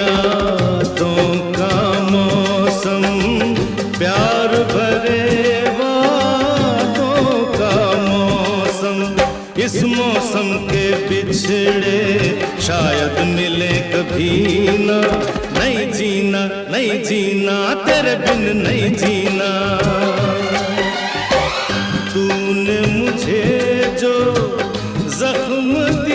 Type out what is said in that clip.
यादों का मौसम, प्यार भरे वादों का मौसम। इस मौसम के बिछड़े शायद मिले कभी ना। नहीं जीना, नहीं जीना, तेरे बिन नहीं जीना। तूने मुझे जो जख्म